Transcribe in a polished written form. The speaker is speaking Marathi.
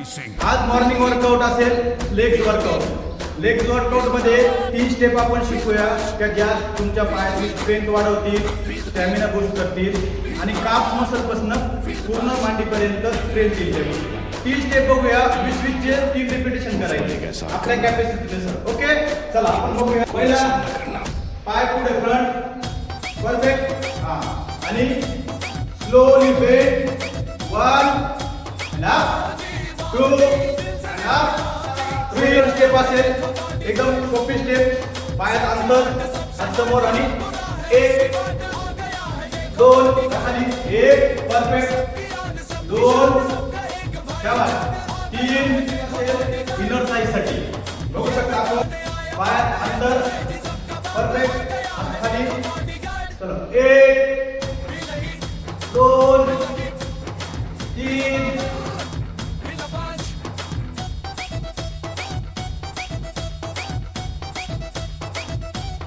आज मॉर्निंग वर्कआउट असेल लेग्स वर्कआउट। लेग्स वर्कआउट मध्ये 3 स्टेप आपण शिकूया त्या ज्या तुमच्या पायाची स्ट्रेंथ वाढवतील, स्टॅमिना बूस्ट करतील आणि काफ मसल पासून पूर्ण मांडीपर्यंत स्ट्रेंथ येईल। 3 स्टेप बघूया, 20 चे 3 रिपिटेशन करायचे आपल्या कॅपॅसिटीनुसार। ओके चला आपण बघूया। पहिला पाय पुढे फ्रंट परफेक्ट, आणि slowly bend 1 up 2 up 3 step असेल एकदम सोपी स्टेप। पायात अंतर हात समोर आणि 1 2 खाली 1 परफेक्ट 2 शाबास 3 इनर साइज साठी बघू शकता आपण पायात अंतर परफेक्ट खाली। चलो 1 2 3